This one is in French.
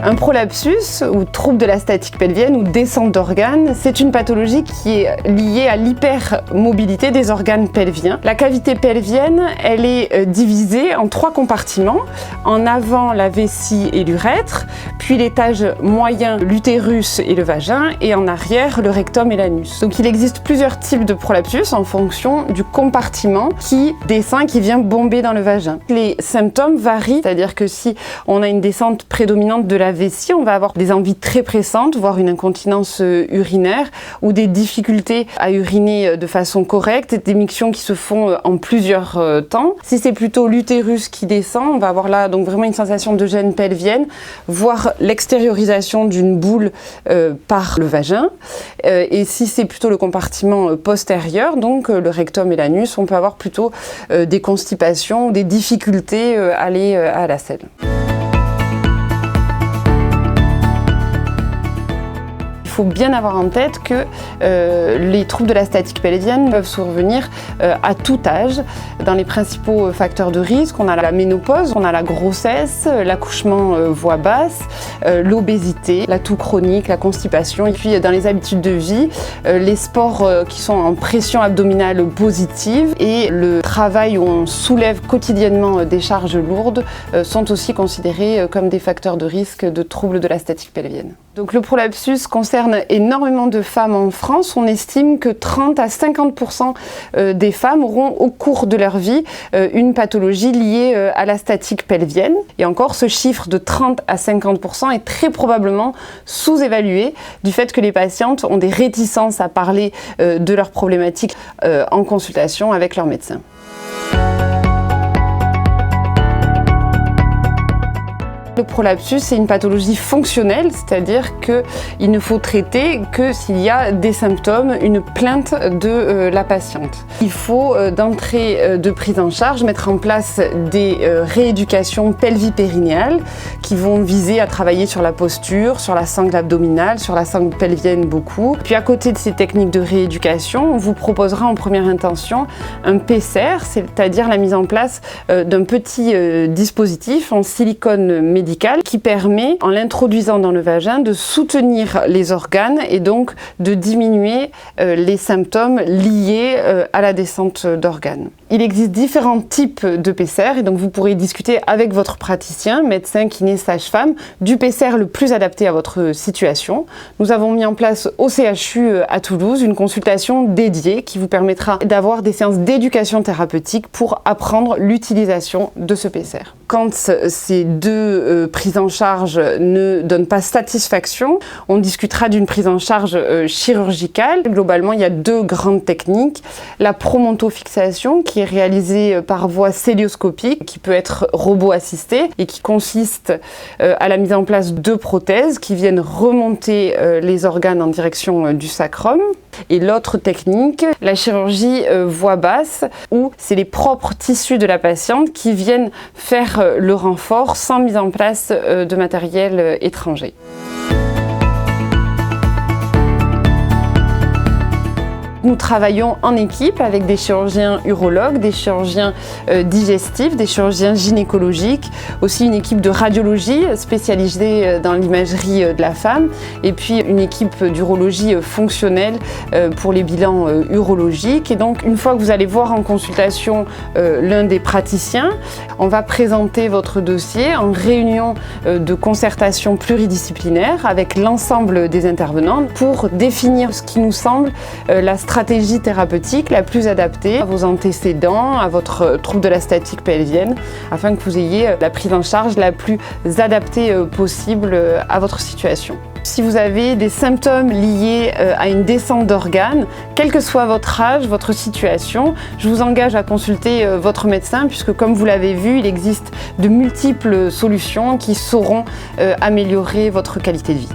Un prolapsus, ou trouble de la statique pelvienne, ou descente d'organes, c'est une pathologie qui est liée à l'hypermobilité des organes pelviens. La cavité pelvienne, elle est divisée en 3 compartiments. En avant, la vessie et l'urètre, puis l'étage moyen, l'utérus et le vagin, et en arrière, le rectum et l'anus. Donc il existe plusieurs types de prolapsus en fonction du compartiment qui descend, qui vient bomber dans le vagin. Les symptômes varient, c'est-à-dire que si on a une descente prédominante de la vessie, on va avoir des envies très pressantes, voire une incontinence urinaire, ou des difficultés à uriner de façon correcte, des mictions qui se font en plusieurs temps. Si c'est plutôt l'utérus qui descend, on va avoir là donc vraiment une sensation de gêne pelvienne, voire l'extériorisation d'une boule par le vagin. Et si c'est plutôt le compartiment postérieur, donc le rectum et l'anus, on peut avoir plutôt des constipations ou des difficultés à aller à la selle. Il faut bien avoir en tête que les troubles de la statique pelvienne peuvent survenir à tout âge. Dans les principaux facteurs de risque, on a la ménopause, on a la grossesse, l'accouchement voix basse, l'obésité, la toux chronique, la constipation. Et puis dans les habitudes de vie, les sports qui sont en pression abdominale positive et le travail où on soulève quotidiennement des charges lourdes sont aussi considérés comme des facteurs de risque de troubles de la statique pelvienne. Donc le prolapsus concerne énormément de femmes en France. On estime que 30 à 50% des femmes auront au cours de leur vie une pathologie liée à la statique pelvienne. Et encore, ce chiffre de 30 à 50% est très probablement sous-évalué du fait que les patientes ont des réticences à parler de leurs problématiques en consultation avec leur médecin. Le prolapsus, c'est une pathologie fonctionnelle, c'est-à-dire qu'il ne faut traiter que s'il y a des symptômes, une plainte de la patiente. Il faut, d'entrée de prise en charge, mettre en place des rééducations pelvipérinéales qui vont viser à travailler sur la posture, sur la sangle abdominale, sur la sangle pelvienne beaucoup. Puis à côté de ces techniques de rééducation, on vous proposera en première intention un PCR, c'est-à-dire la mise en place d'un petit dispositif en silicone médical qui permet, en l'introduisant dans le vagin, de soutenir les organes et donc de diminuer les symptômes liés à la descente d'organes. Il existe différents types de PCR et donc vous pourrez discuter avec votre praticien, médecin, kiné, sage-femme, du PCR le plus adapté à votre situation. Nous avons mis en place au CHU à Toulouse une consultation dédiée qui vous permettra d'avoir des séances d'éducation thérapeutique pour apprendre l'utilisation de ce PCR. Quand ces deux prises en charge ne donnent pas satisfaction, on discutera d'une prise en charge chirurgicale. Globalement, il y a 2 grandes techniques. La promontofixation, qui est réalisée par voie cœlioscopique, qui peut être robot-assistée et qui consiste à la mise en place de prothèses qui viennent remonter les organes en direction du sacrum. Et l'autre technique, la chirurgie voix basse, où c'est les propres tissus de la patiente qui viennent faire le renfort sans mise en place de matériel étranger. Nous travaillons en équipe avec des chirurgiens urologues, des chirurgiens digestifs, des chirurgiens gynécologiques, aussi une équipe de radiologie spécialisée dans l'imagerie de la femme et puis une équipe d'urologie fonctionnelle pour les bilans urologiques. Et donc une fois que vous allez voir en consultation l'un des praticiens, on va présenter votre dossier en réunion de concertation pluridisciplinaire avec l'ensemble des intervenants pour définir ce qui nous semble la stratégie thérapeutique la plus adaptée à vos antécédents, à votre trouble de la statique pelvienne, afin que vous ayez la prise en charge la plus adaptée possible à votre situation. Si vous avez des symptômes liés à une descente d'organes, quel que soit votre âge, votre situation, je vous engage à consulter votre médecin puisque comme vous l'avez vu, il existe de multiples solutions qui sauront améliorer votre qualité de vie.